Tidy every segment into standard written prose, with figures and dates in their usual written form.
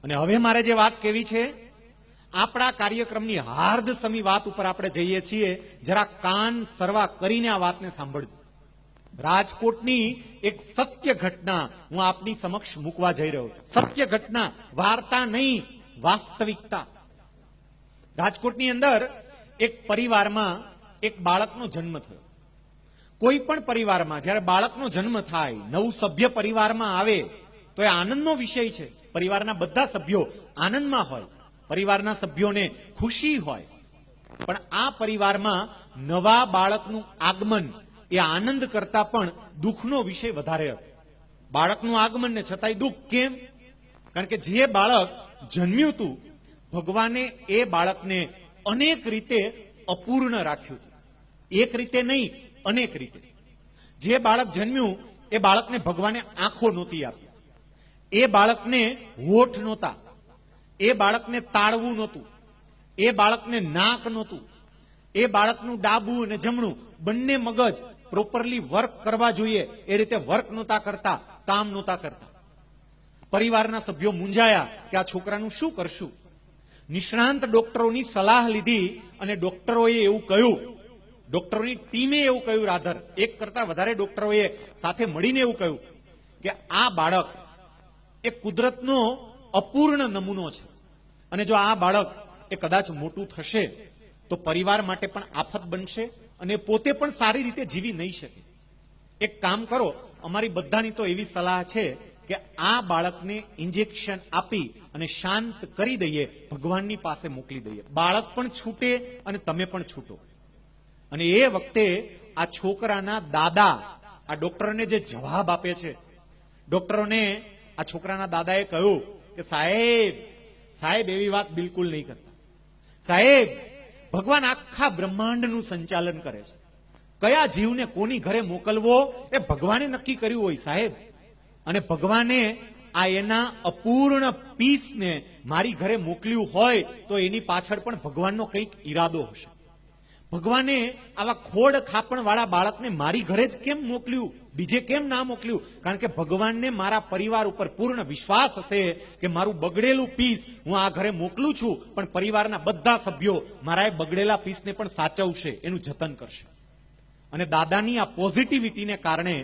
અને હવે મારે જે વાત કહેવી છે, આપણા કાર્યક્રમની હાર્દ સમી વાત ઉપર આપણે જઈએ છીએ. જરા કાન સરવા કરીને આ વાતને સાંભળજો. રાજકોટની એક સત્ય ઘટના હું આપની સમક્ષ મૂકવા જઈ રહ્યો છું. સત્ય ઘટના, વાર્તા નહીં, વાસ્તવિકતા. રાજકોટની અંદર એક પરિવારમાં એક બાળકનો જન્મ થયો. કોઈ પણ પરિવારમાં જ્યારે બાળકનો જન્મ થાય, નવું સભ્ય પરિવારમાં આવે તો એ આનંદનો વિષય છે. પરિવારના બધા સભ્યો આનંદમાં હોય, પરિવારના સભ્યોને ખુશી હોય. પણ આ પરિવારમાં નવા બાળકનું આગમન એ આનંદ કરતા પણ દુઃખનો વિષય વધારે હતો. બાળકનું આગમન ને છતાંય દુઃખ. કેમ? કારણ કે જે બાળક જન્મ્યું હતું, ભગવાને એ બાળકને અનેક રીતે અપૂર્ણ રાખ્યું હતું. એક રીતે નહીં, અનેક રીતે. જે બાળક જન્મ્યું એ બાળકને ભગવાને આંખો નહોતી આપી, એ બાળકને હોઠ નહોતા, એ બાળકને તાળવું નહોતું, એ બાળકને નાક નહોતું, એ બાળકનું ડાબું અને જમણું બંને મગજ પ્રોપરલી વર્ક કરવા જોઈએ એ રીતે વર્ક નહોતા કરતા, કામ નહોતા કરતા. પરિવારના સભ્યો મૂંઝાયા કે આ છોકરાનું શું કરશું. નિષ્ણાંત ડોક્ટરોની સલાહ લીધી અને ડોક્ટરોએ એવું કહ્યું, ડોક્ટરોની ટીમે એવું કહ્યું, રાધર એક કરતા વધારે ડોક્ટરોએ સાથે મળીને એવું કહ્યું કે આ બાળક એ કુદરતનો અપૂર્ણ નમૂનો છે અને જો આ બાળક એ કદાચ મોટું થશે તો પરિવાર માટે પણ આફત બનશે અને પોતે પણ સારી રીતે જીવી નહીં શકે. એક કામ કરો, અમારી બધાની તો એવી સલાહ છે કે આ બાળકને ઇન્જેક્શન આપી અને શાંત કરી દઈએ, ભગવાનની પાસે મોકલી દઈએ. બાળક પણ છૂટે અને તમે પણ છૂટો. અને એ વખતે આ છોકરાના દાદા આ ડોક્ટરને જે જવાબ આપે છે, ડોક્ટરોને આ છોકરાના દાદાએ કહ્યું કે સાહેબ એવી વાત બિલકુલ નહીં કરતા. સાહેબ, ભગવાન આખા બ્રહ્માંડનું સંચાલન કરે છે. કયા જીવને કોની ઘરે મોકલવો એ ભગવાને નક્કી કર્યું હોય સાહેબ. અને ભગવાને આ એના અપૂર્ણ પીસને મારી ઘરે મોકલ્યું હોય તો એની પાછળ પણ ભગવાનનો કંઈક ઈરાદો હશે. ભગવાને આવા ખોડ ખાપણ વાળા બાળકને મારી ઘરે જ કેમ મોકલ્યું, બીજે કેમ ના મોકલ્યું? કારણ કે ભગવાનને મારા પરિવાર ઉપર પૂર્ણ વિશ્વાસ હશે કે મારું બગડેલું પીસ હું આ ઘરે મોકલું છું, પણ પરિવારના બધા સભ્યો મારા એ બગડેલા પીસને પણ સાચવશે, એનું જતન કરશે. અને દાદાની આ પોઝિટિવિટીને કારણે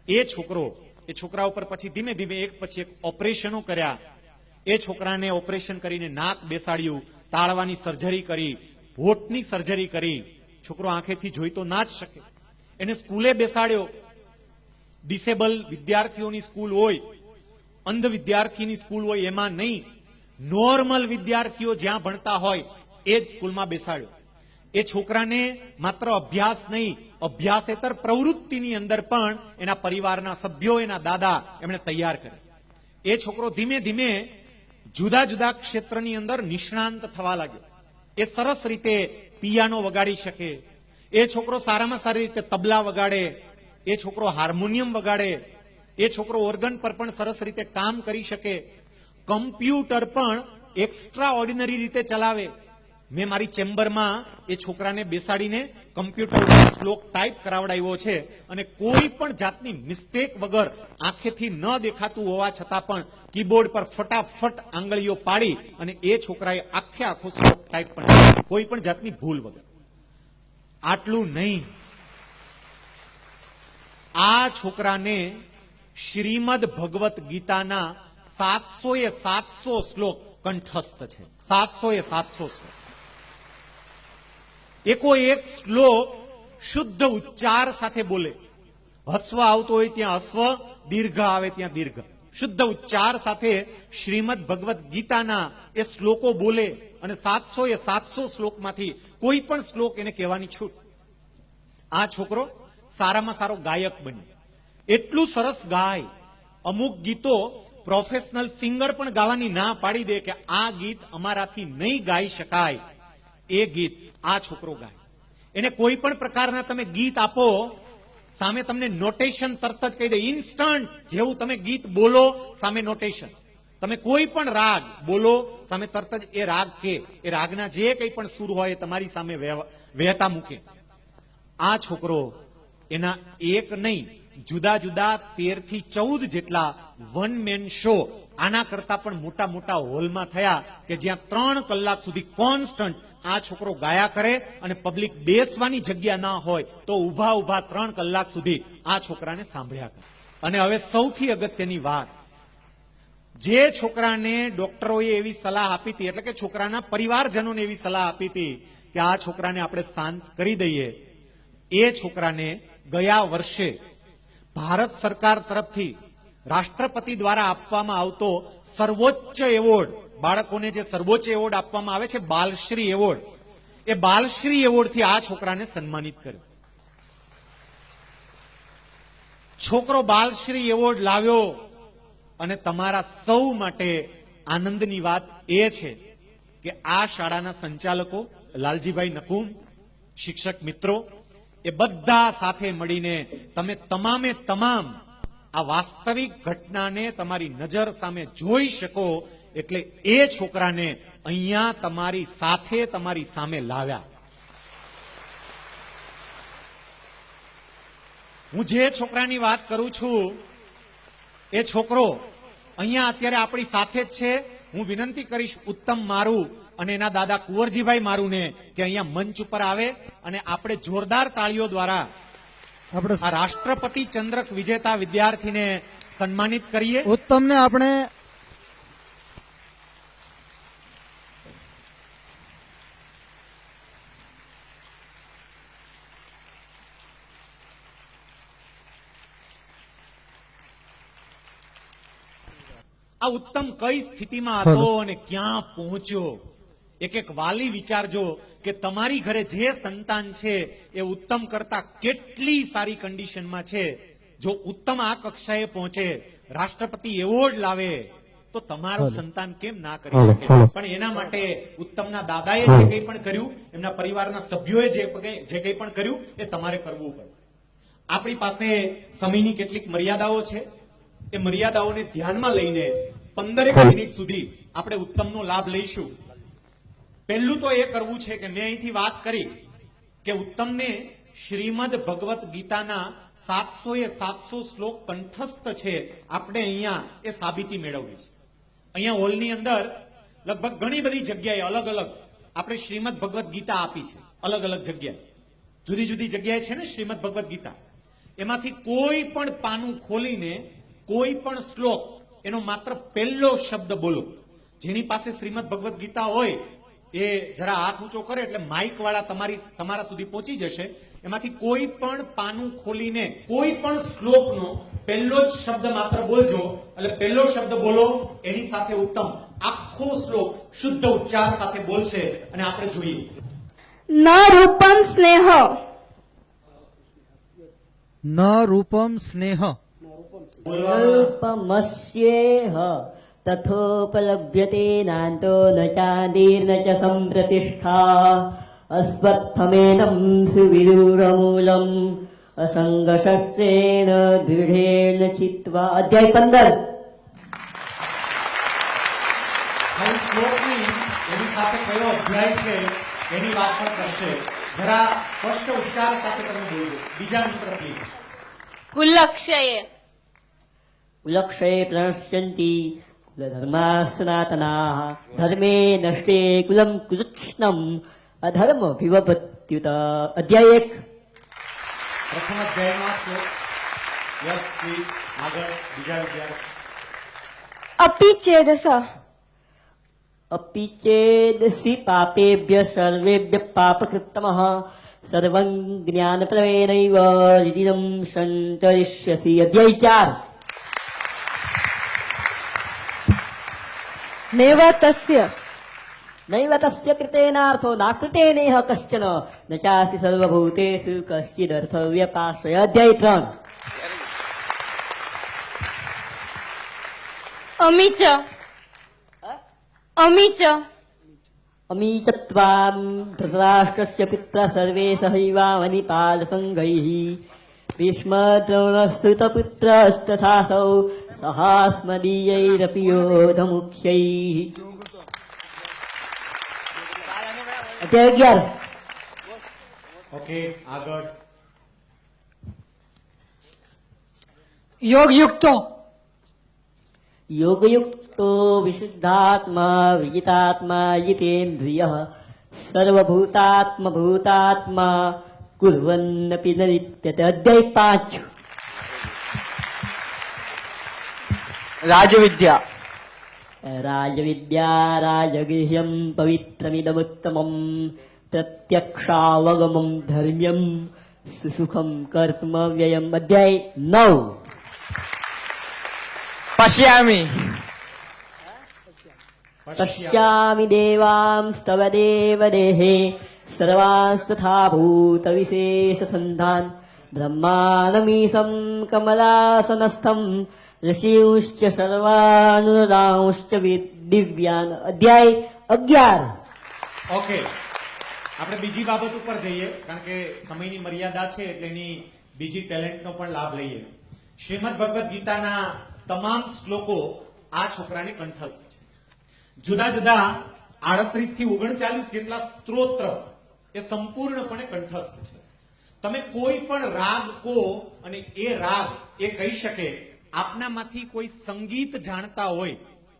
એ છોકરા ઉપર પછી ધીમે ધીમે એક પછી એક ઓપરેશનો કર્યા. એ છોકરાને ઓપરેશન કરીને નાક બેસાડ્યું, તાળવાની સર્જરી કરી, હોઠની સર્જરી કરી. છોકરો આંખેથી જોઈ તો ના જ શકે. એને સ્કૂલે બેસાડ્યો. ડિસેબલ વિદ્યાર્થીઓની સ્કૂલ હોય, અંધ વિદ્યાર્થીની સ્કૂલ હોય એમાં નહીં, નોર્મલ વિદ્યાર્થીઓ જ્યાં ભણતા હોય એ જ સ્કૂલમાં બેસાડ્યો. એ છોકરાને માત્ર અભ્યાસ નહીં, અભ્યાસેતર પ્રવૃત્તિની અંદર પણ એના પરિવારના સભ્યો, એના દાદા એમણે તૈયાર કર્યા. એ છોકરો ધીમે ધીમે જુદા જુદા ક્ષેત્રની અંદર નિષ્ણાંત થવા લાગ્યો. એ સરસ રીતે પિયાનો વગાડી શકે, એ છોકરો સારામાં સારી રીતે તબલા વગાડે, એ છોકરો હાર્મોનિયમ વગાડે, એ છોકરો ઓર્ગન પર પણ સરસ રીતે કામ કરી શકે, કમ્પ્યુટર પણ એક્સ્ટ્રા ઓર્ડિનરી રીતે ચલાવે. મેં મારી ચેમ્બરમાં એ છોકરાને બેસાડીને કમ્પ્યુટર ઉપર શ્લોક ટાઈપ કરાવડાવ્યો છે અને કોઈ પણ જાતની મિસ્ટેક વગર, આંખેથી ન દેખાતું હોવા છતાં પણ કીબોર્ડ પર ફટાફટ આંગળીઓ પાડી અને એ છોકરાએ આખો શ્લોક ટાઈપ પણ, કોઈ પણ જાતની ભૂલ વગર. આટલું નહીં, આ છોકરાને શ્રીમદ ભગવત ગીતાના 700 શ્લોક કંઠસ્થ છે. 700 શ્લોક. એકો એક શ્લોક શુદ્ધ ઉચ્ચાર સાથે બોલે. હસ્વ આવતો હોય ત્યાં હસ્વ, દીર્ઘ આવે ત્યાં દીર્ઘ. શુદ્ધ ઉચ્ચાર સાથે શ્રીમદ ભગવત ગીતાના એ શ્લોકો બોલે અને 700 શ્લોકમાંથી કોઈ પણ શ્લોક એને કહેવાની છૂટ. આ છોકરો સારામાં સારો ગાયક બન્યો. એટલું સરસ ગાય, અમુક ગીતો પ્રોફેશનલ સિંગર પણ ગાવાની ના પાડી દે કે આ ગીત અમારાથી નહીં ગાઈ શકાય, એ ગીત આ છોકરો ગાય. એને કોઈ પણ પ્રકારના તમે ગીત આપો, સામે તમને નોટેશન તરત જ કહી દે, ઇન્સ્ટન્ટ. જેવું તમે ગીત બોલો સામે નોટેશન. તમે કોઈ પણ રાગ બોલો સામે તરત જ એ રાગ કે એ રાગના જે કંઈ પણ સુર હોય એ તમારી સામે વહેતા મૂકે. આ છોકરો એના એક નહીં, જુદા જુદા 13 થી 14 જેટલા વન મેન શો આના કરતા પણ મોટા મોટા હોલમાં થયા કે જ્યાં 3 કલાક સુધી કોન્સ્ટન્ટ આ છોકરો ગાયા કરે અને પબ્લિક બેસવાની જગ્યા ના હોય તો ઉભા ઉભા 3 કલાક સુધી આ છોકરાને સાંભળ્યા કરે. અને હવે સૌથી અગત્યની વાત, જે છોકરાને ડોક્ટરોએ એવી સલાહ આપી હતી, એટલે કે છોકરાના પરિવારજનોને એવી સલાહ આપી હતી કે આ છોકરાને આપણે શાંત કરી દઈએ, એ છોકરાને ગયા વર્ષે ભારત સરકાર તરફથી રાષ્ટ્રપતિ દ્વારા આપવામાં આવતો સર્વોચ્ચ એવોર્ડ, બાળકોને જે સર્વોચ્ચ એવોર્ડ આપવામાં આવે છે બાલશ્રી એવોર્ડ, એ બાલશ્રી એવોર્ડથી આ છોકરાને સન્માનિત કર્યો. છોકરો બાલશ્રી એવોર્ડ લાવ્યો અને તમારા સૌ માટે આનંદની વાત એ છે કે આ શાળાના સંચાલકો લાલજીભાઈ નકુમ, શિક્ષક મિત્રો, એ બધા સાથે મળીને તમે તમામે તમામ આ વાસ્તવિક ઘટનાને તમારી નજર સામે જોઈ શકો એટલે એ છોકરાને અહીંયા તમારી સાથે તમારી સામે લાવ્યા. હું જે છોકરાની વાત કરું છું એ છોકરો અહીંયા અત્યારે આપણી સાથે જ છે. હું વિનંતી કરીશ ઉત્તમ મારું અને એના દાદા કુંવરજીભાઈ મારુને કે અહીંયા મંચ ઉપર આવે અને આપણે જોરદાર તાળીઓ દ્વારા આ રાષ્ટ્રપતિ ચંદ્રક વિજેતા વિદ્યાર્થીને સન્માનિત કરીએ. ઉત્તમને આપણે આ ઉત્તમ કઈ સ્થિતિમાં હતો અને ક્યાં પહોંચ્યો. એક એક વાલી વિચારજો કે તમારી ઘરે જે સંતાન છે એ ઉત્તમ કરતા કેટલી સારી કન્ડિશનમાં છે. જો ઉત્તમ આ કક્ષાએ પહોંચે, રાષ્ટ્રપતિ એવોર્ડ લાવે, તો તમારું સંતાન કેમ ના કરી શકે. પણ એના માટે ઉત્તમના દાદાએ જે કંઈ પણ કર્યું, એમના પરિવારના સભ્યોએ જે કંઈ પણ કર્યું એ તમારે કરવું પડે. આપણી પાસે સમયની કેટલીક મર્યાદાઓ છે. એ મર્યાદાઓને ધ્યાનમાં લઈને 15 મિનિટ સુધી આપણે ઉત્તમનો લાભ લઈશું. પહેલું તો એ કરવું છે કે મેં અહીંથી વાત કરી કે ઉત્તમને શ્રીમદ ભગવત ગીતાના 700 શ્લોક કંઠસ્થ છે. આપણે અહીંયા એ સાબિતી મેળવવી છે. અહીંયા હોલની અંદર લગભગ ઘણી બધી જગ્યાએ અલગ અલગ આપણે શ્રીમદ ભગવત ગીતા આપી છે. અલગ અલગ જગ્યાએ, જુદી જુદી જગ્યાએ છે ને શ્રીમદ ભગવત ગીતા. એમાંથી કોઈ પણ પાનું ખોલીને કોઈ પણ શ્લોક એનો માત્ર પહેલો શબ્દ બોલો. જેની પાસે શ્રીમદ ભગવત ગીતા હોય એ જરા હાથ ઊંચો કરે એટલે માઇક વાળા તમારા સુધી પહોંચી જશે. એમાંથી કોઈ પણ પાનું ખોલીને કોઈ પણ શ્લોકનો પહેલો જ શબ્દ માત્ર બોલજો. એટલે પહેલો શબ્દ બોલો, એની સાથે ઉત્તમ આખો શ્લોક શુદ્ધ ઉચ્ચાર સાથે બોલશે અને આપણે જોઈએ. ન રૂપમ સ્નેહ, ન રૂપમ સ્નેહ, અલ્પમસ્યેહ તથોપલભ્યતે નાન્તો ન ચાંદીર્ન ચ સંપ્રતિષ્ઠા અસ્વત્થમેનં સુવિદુરમૂલમ અસંગશસ્ત્રેણ દૃઢેન ચિત્વા. અધ્યાય 15. ખાલી શ્લોકની એની સાથે કયો અધ્યાય છે એની વાત પણ કરશે. જરા સ્પષ્ટ ઉચ્ચાર સાથે તમે બોલજો. બીજા મિત્ર પ્લીઝ. કુલક્ષયે, કુલક્ષયે પ્રણશ્યન્તિ કુલધર્મા સનાતનાઃ ધર્મે નષ્ટે કુલમ કુત્સ્નમ અધર્મ વિવપત્યુત. અધ્યાય 1. પ્રથમ અધ્યાયમાં શ્લોક. યસ પ્લીઝ આગળ બીજા વિદ્યાર્થી. અપી ચેદસ, અપિ ચેદસી પાપેભ્ય સર્વેભ્ય પાપકૃત્તમઃ સર્વં જ્ઞાનપ્લવેનૈવ રિદિદં સંતરિષ્યસી. અધ્યાય 4. નૈવ તસ્ય, નૈવ તસ્ય કૃતેનાર્થો નાકૃતેનેહ કશ્ચન ન ચાસી સર્વભૂતેષુ કશ્ચિદર્થવ્યપાશ્રય. અધ્યાય 3. અમીચ, અમીચ, અમીચત્વામ ધૃતરાષ્ટ્રસ્ય પિત્રા સર્વે સહૈવાવનિપાલ સંઘૈઃ ભીષ્મદ્રોણસ્તુતપુત્રસ્તથાસૌ સહાસ્મદીયૈરપि યોધમુખ્યૈઃ. અધ્યાય 11. ઓકે આગળ. યોગયુક્તો, योगयुक्तो विशुद्धात्मा विजितात्मा जितेन्द्रियः सर्वभूतात्मभूतात्मा कुर्वन्नपि न लिप्यते। अध्याय 5 રાજવિદ્યા राजविद्या राजगृह्यं पवित्रमिदमुत्तमं प्रत्यक्षावगमं धर्म्यं सुसुखं कर्तव्यम्। अध्याय 9 પશ્યામી पश्यामि देवांस्तव देवदेहे सर्वांस्तथा भूतविशेषसन्धान् ब्रह्माणमीशं कमलासनस्थं ऋषिंश्च सर्वानुरांश्च दिव्यान्। अध्याय 11 ઓકે, આપણે બીજી બાબત ઉપર જઈએ કારણ કે સમયની મર્યાદા છે એટલે એની બીજી ટેલેન્ટનો પણ લાભ લઈએ. શ્રીમદ ભગવદ્ ગીતાના તમામ શ્લોકો આ છોકરાને કંઠસ્થ છે. જુદા જુદા 38 થી 39 જેટલા સ્ત્રોત્ર એ સંપૂર્ણપણે કંઠસ્થ છે. તમે કોઈ પણ રાગ કો અને એ રાગ એ કહી શકે. આપનામાંથી કોઈ સંગીત જાણતા હોય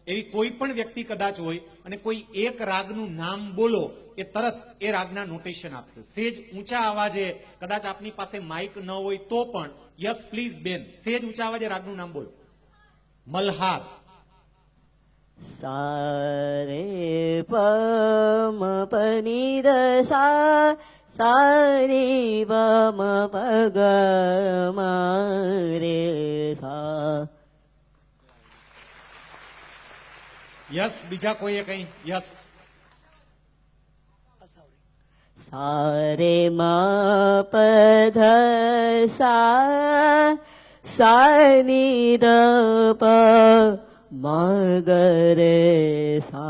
એવી કોઈ પણ વ્યક્તિ કદાચ હોય અને કોઈ એક રાગનું નામ બોલો એ તરત એ રાગના નોટેશન આપશે. સેજ ઊંચા અવાજે, કદાચ આપની પાસે માઇક ન હોય તો પણ યસ પ્લીઝ બેન, સેજ ઊંચા અવાજે રાગનું નામ બોલો. મલ્હાર. सारे पम पनि सा सारे पम पग रे सा। યસ, બીજા કોઈએ કઈ? યસ. सारे म पध सा सानी द प मगरे सा।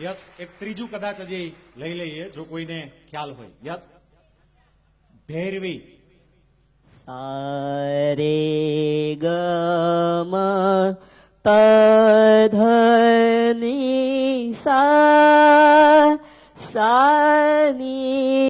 યસ, એક ત્રીજું કદાચ હજી લઈ લઈએ જો કોઈને ખ્યાલ હોય. યસ. ભૈરવી. सारे ग म पध नि सा सानी